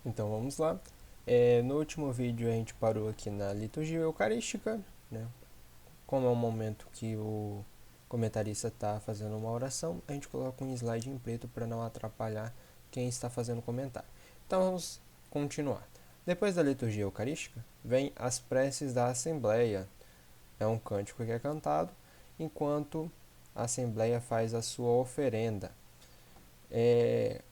Então vamos lá. No último vídeo a gente parou aqui na liturgia eucarística, né? Como é um momento que o comentarista está fazendo uma oração, a gente coloca um slide em preto para não atrapalhar quem está fazendo o comentário. Então vamos continuar. Depois da liturgia eucarística, vem as preces da Assembleia. É um cântico que é cantado enquanto a Assembleia faz a sua oferenda.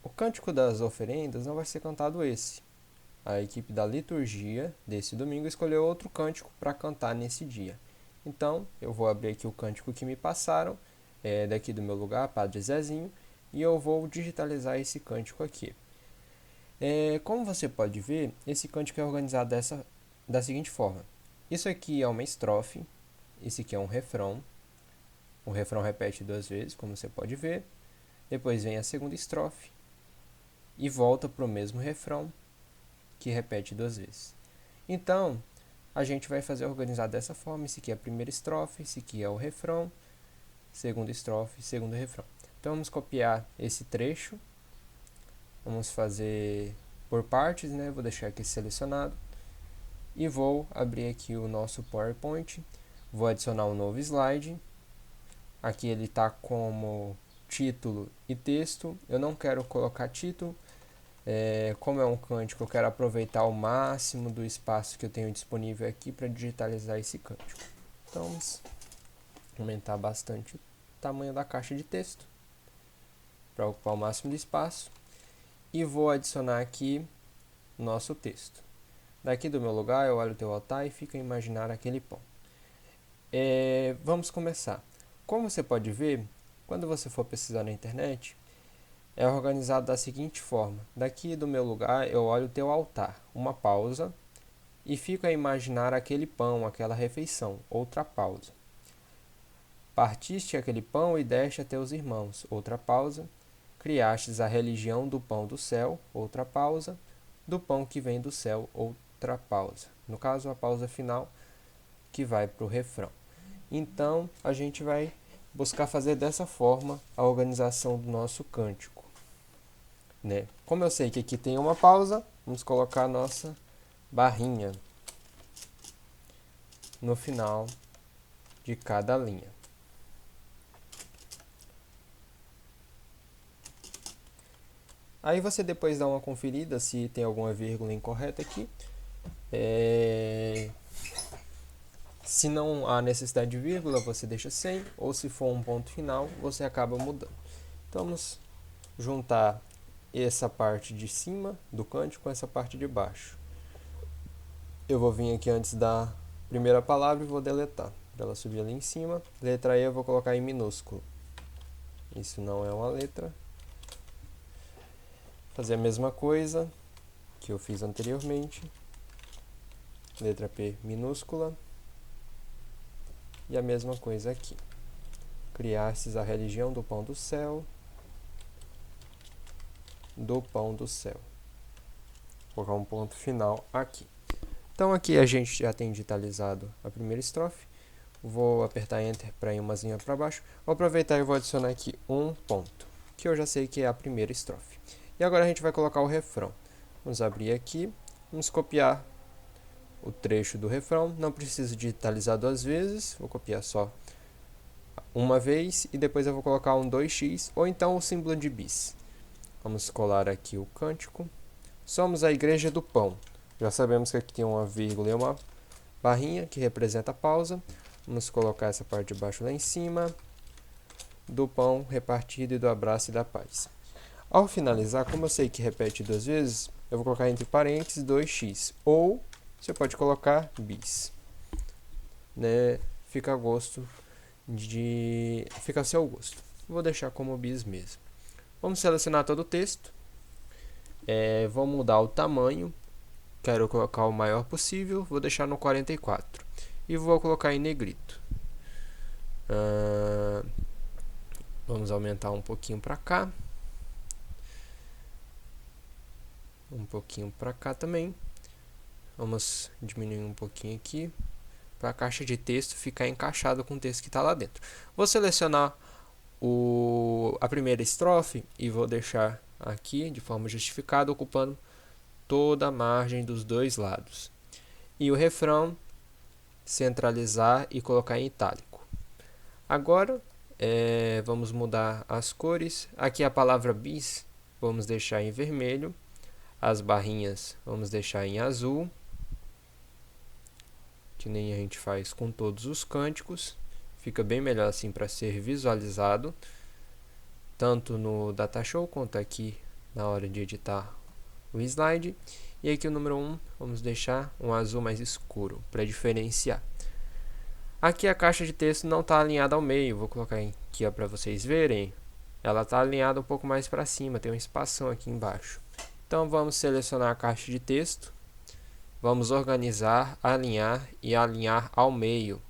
O cântico das oferendas não vai ser cantado esse. A equipe da liturgia desse domingo escolheu outro cântico para cantar nesse dia. Então, eu vou abrir aqui o cântico que me passaram, daqui do meu lugar, Padre Zezinho, e eu vou digitalizar esse cântico aqui. Como você pode ver, esse cântico é organizado da seguinte forma. Isso aqui é uma estrofe, esse aqui é um refrão. O refrão repete 2 vezes, como você pode ver. Depois vem a segunda estrofe e volta para o mesmo refrão, que repete 2 vezes. Então, a gente vai fazer organizado dessa forma. Esse aqui é a primeira estrofe, esse aqui é o refrão, segunda estrofe, segundo refrão. Então, vamos copiar esse trecho. Vamos fazer por partes, né? Vou deixar aqui selecionado. E vou abrir aqui o nosso PowerPoint. Vou adicionar um novo slide. Aqui ele está como título e texto. Eu não quero colocar título. Como é um cântico, eu quero aproveitar o máximo do espaço que eu tenho disponível aqui para digitalizar esse cântico. Então, vamos aumentar bastante o tamanho da caixa de texto para ocupar o máximo de espaço. E vou adicionar aqui nosso texto. Daqui do meu lugar, eu olho o teu altar e fico a imaginar aquele pão. Vamos começar. Como você pode ver, quando você for pesquisar na internet, é organizado da seguinte forma. Daqui do meu lugar, eu olho o teu altar, uma pausa, e fico a imaginar aquele pão, aquela refeição, outra pausa. Partiste aquele pão e deste a teus irmãos, outra pausa. Criastes a religião do pão do céu, outra pausa. Do pão que vem do céu, outra pausa. No caso, a pausa final que vai para o refrão. Então, a gente vai buscar fazer dessa forma a organização do nosso cântico, né? Como eu sei que aqui tem uma pausa, vamos colocar a nossa barrinha no final de cada linha. Aí você depois dá uma conferida se tem alguma vírgula incorreta aqui. Se não há necessidade de vírgula, você deixa sem, ou se for um ponto final, você acaba mudando. Então vamos juntar essa parte de cima do cântico com essa parte de baixo. Eu vou vir aqui antes da primeira palavra e vou deletar, para ela subir ali em cima. Letra E eu vou colocar em minúsculo. Isso não é uma letra. Fazer a mesma coisa que eu fiz anteriormente. Letra P minúscula. E a mesma coisa aqui. Criastes a religião do pão do céu. Do pão do céu. Vou colocar um ponto final aqui. Então aqui a gente já tem digitalizado a primeira estrofe. Vou apertar Enter para ir uma linha para baixo. Vou aproveitar e vou adicionar aqui um ponto, que eu já sei que é a primeira estrofe. E agora a gente vai colocar o refrão. Vamos abrir aqui, vamos copiar o trecho do refrão. Não preciso digitalizar 2 vezes, vou copiar só uma vez e depois eu vou colocar um 2x ou então o símbolo de bis. Vamos colar aqui o cântico. Somos a igreja do pão. Já sabemos que aqui tem uma vírgula e uma barrinha que representa a pausa. Vamos colocar essa parte de baixo lá em cima. Do pão repartido e do abraço e da paz. Ao finalizar, como eu sei que repete 2 vezes, eu vou colocar entre parênteses 2x. Ou você pode colocar bis, né? Fica a seu gosto. Vou deixar como bis mesmo. Vamos selecionar todo o texto. Vou mudar o tamanho. Quero colocar o maior possível. Vou deixar no 44. E vou colocar em negrito. Vamos aumentar um pouquinho para cá. Um pouquinho para cá também. Vamos diminuir um pouquinho aqui, para a caixa de texto ficar encaixada com o texto que está lá dentro. Vou selecionar a primeira estrofe e vou deixar aqui de forma justificada, ocupando toda a margem dos dois lados. E o refrão, centralizar e colocar em itálico. Agora, vamos mudar as cores. Aqui a palavra bis, vamos deixar em vermelho. As barrinhas, vamos deixar em azul. Que nem a gente faz com todos os cânticos. Fica bem melhor assim para ser visualizado, tanto no Datashow quanto aqui na hora de editar o slide. E aqui o número 1, vamos deixar um azul mais escuro para diferenciar. Aqui a caixa de texto não está alinhada ao meio, vou colocar aqui para vocês verem. Ela está alinhada um pouco mais para cima, tem um espação aqui embaixo. Então vamos selecionar a caixa de texto, vamos organizar, alinhar e alinhar ao meio.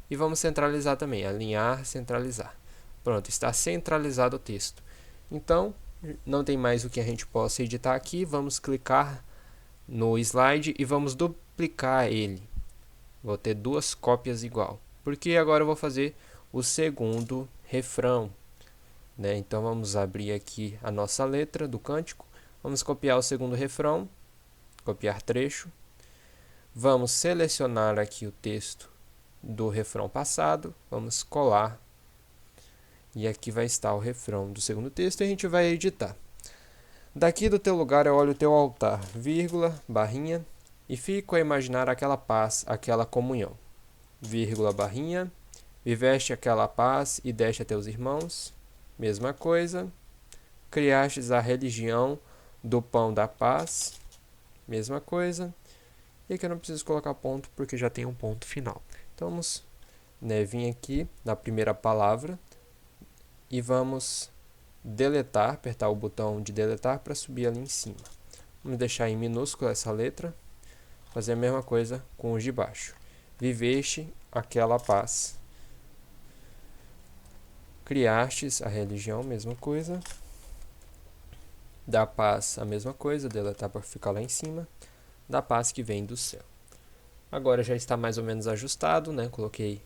E vamos centralizar também, alinhar, centralizar. Pronto, está centralizado o texto. Então, não tem mais o que a gente possa editar aqui. Vamos clicar no slide e vamos duplicar ele. Vou ter duas cópias igual. Porque agora eu vou fazer o segundo refrão, né? Então, vamos abrir aqui a nossa letra do cântico. Vamos copiar o segundo refrão, copiar trecho. Vamos selecionar aqui o texto do refrão passado, vamos colar e aqui vai estar o refrão do segundo texto e a gente vai editar. Daqui do teu lugar eu olho o teu altar, vírgula, barrinha, e fico a imaginar aquela paz, aquela comunhão, vírgula, barrinha, viveste aquela paz e deste a teus irmãos, mesma coisa, criastes a religião do pão da paz, mesma coisa, e aqui eu não preciso colocar ponto porque já tem um ponto final. Então vamos vir aqui na primeira palavra e vamos deletar, apertar o botão de deletar para subir ali em cima. Vamos deixar em minúsculo essa letra, fazer a mesma coisa com os de baixo. Viveste aquela paz. Criastes a religião, mesma coisa. Da paz, a mesma coisa, deletar para ficar lá em cima. Da paz que vem do céu. Agora já está mais ou menos ajustado, né? Coloquei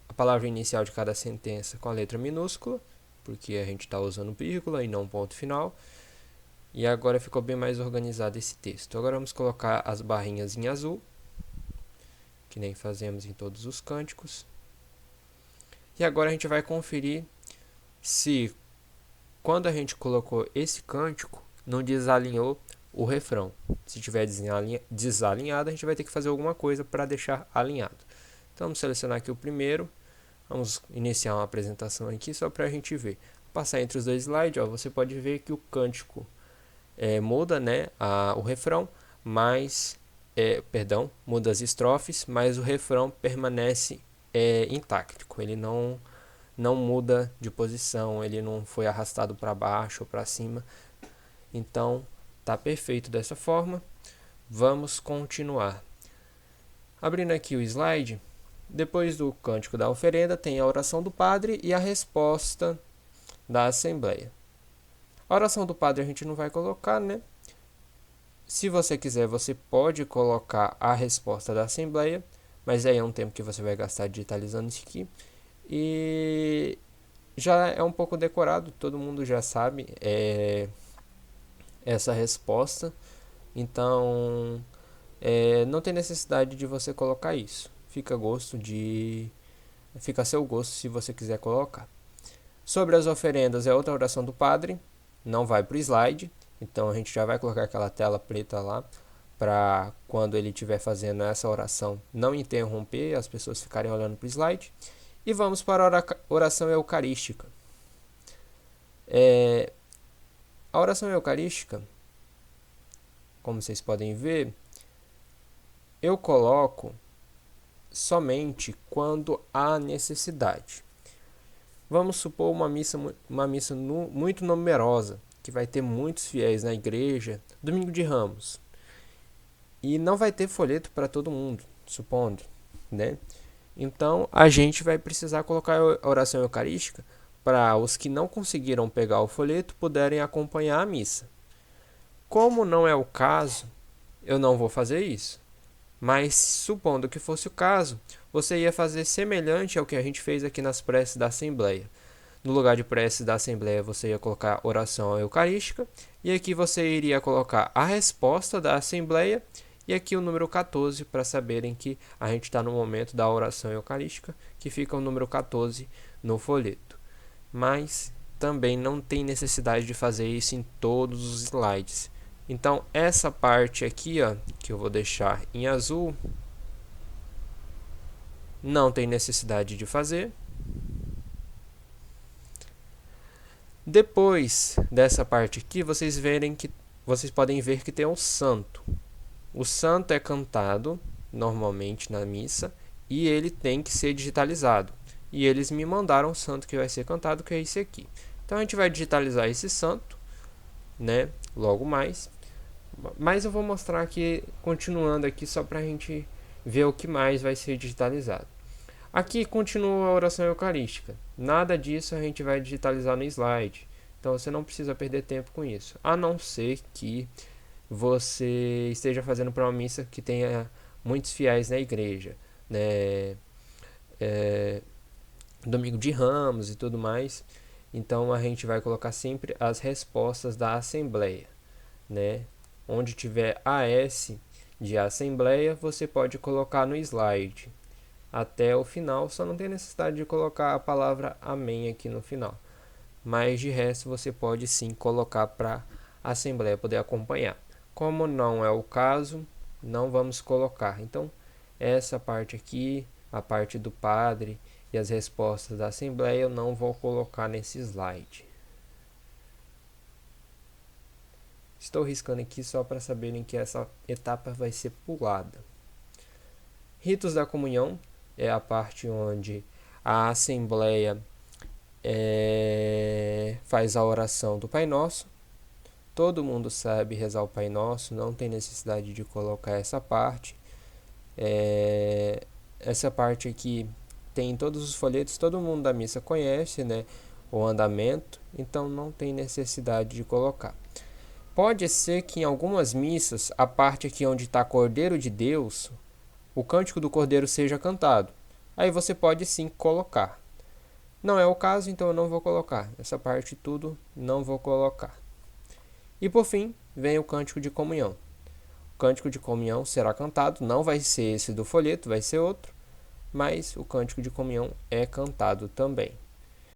a palavra inicial de cada sentença com a letra minúscula, porque a gente está usando vírgula e não ponto final. E agora ficou bem mais organizado esse texto. Agora vamos colocar as barrinhas em azul, que nem fazemos em todos os cânticos. E agora a gente vai conferir se, quando a gente colocou esse cântico, não desalinhou o refrão. Se estiver desalinhado, a gente vai ter que fazer alguma coisa para deixar alinhado. Então vamos selecionar aqui o primeiro. Vamos iniciar uma apresentação aqui só para a gente ver. Passar entre os dois slides, ó, você pode ver que o cântico muda, né, o refrão, mas muda as estrofes, mas o refrão permanece intacto. Ele não muda de posição, ele não foi arrastado para baixo ou para cima. Então tá perfeito dessa forma. Vamos continuar. Abrindo aqui o slide, depois do cântico da oferenda tem a oração do padre e a resposta da assembleia. A oração do padre a gente não vai colocar, né? Se você quiser, você pode colocar a resposta da assembleia, mas aí é um tempo que você vai gastar digitalizando isso aqui. E já é um pouco decorado, todo mundo já sabe essa resposta, então não tem necessidade de você colocar isso. Fica a seu gosto se você quiser colocar. Sobre as oferendas é outra oração do padre, não vai para o slide, então a gente já vai colocar aquela tela preta lá para quando ele estiver fazendo essa oração não interromper, as pessoas ficarem olhando para o slide. E vamos para a oração eucarística. A oração eucarística, como vocês podem ver, eu coloco somente quando há necessidade. Vamos supor uma missa muito numerosa, que vai ter muitos fiéis na igreja, domingo de Ramos. E não vai ter folheto para todo mundo, supondo, né? Então a gente vai precisar colocar a oração eucarística para os que não conseguiram pegar o folheto puderem acompanhar a missa. Como não é o caso, eu não vou fazer isso. Mas supondo que fosse o caso, você ia fazer semelhante ao que a gente fez aqui nas preces da Assembleia. No lugar de prece da Assembleia, você ia colocar oração eucarística. E aqui você iria colocar a resposta da Assembleia. E aqui o número 14, para saberem que a gente está no momento da oração eucarística, que fica o número 14 no folheto. Mas também não tem necessidade de fazer isso em todos os slides. Então, essa parte aqui, ó, que eu vou deixar em azul, não tem necessidade de fazer. Depois dessa parte aqui, vocês podem ver que tem um santo. O santo é cantado normalmente na missa e ele tem que ser digitalizado. E eles me mandaram o santo que vai ser cantado, que é esse aqui. Então a gente vai digitalizar esse santo, né, logo mais. Mas eu vou mostrar aqui, continuando aqui, só para a gente ver o que mais vai ser digitalizado. Aqui continua a oração eucarística. Nada disso a gente vai digitalizar no slide. Então você não precisa perder tempo com isso. A não ser que você esteja fazendo para uma missa que tenha muitos fiéis na igreja, né? Domingo de Ramos e tudo mais. Então a gente vai colocar sempre as respostas da Assembleia, né? Onde tiver AS de Assembleia, você pode colocar no slide até o final, só não tem necessidade de colocar a palavra amém aqui no final. Mas de resto você pode sim colocar para a Assembleia poder acompanhar. Como não é o caso, não vamos colocar. Então, essa parte aqui, a parte do padre e as respostas da Assembleia, eu não vou colocar nesse slide. Estou riscando aqui só para saberem que essa etapa vai ser pulada. Ritos da comunhão é a parte onde a Assembleia faz a oração do Pai Nosso. Todo mundo sabe rezar o Pai Nosso, não tem necessidade de colocar essa parte. Essa parte aqui tem em todos os folhetos, todo mundo da missa conhece, né, o andamento, então não tem necessidade de colocar. Pode ser que em algumas missas, a parte aqui onde está Cordeiro de Deus, o cântico do Cordeiro seja cantado. Aí você pode sim colocar. Não é o caso, então eu não vou colocar. Essa parte tudo não vou colocar. E por fim, vem o cântico de comunhão. O cântico de comunhão será cantado, não vai ser esse do folheto, vai ser outro, mas o cântico de comunhão é cantado também.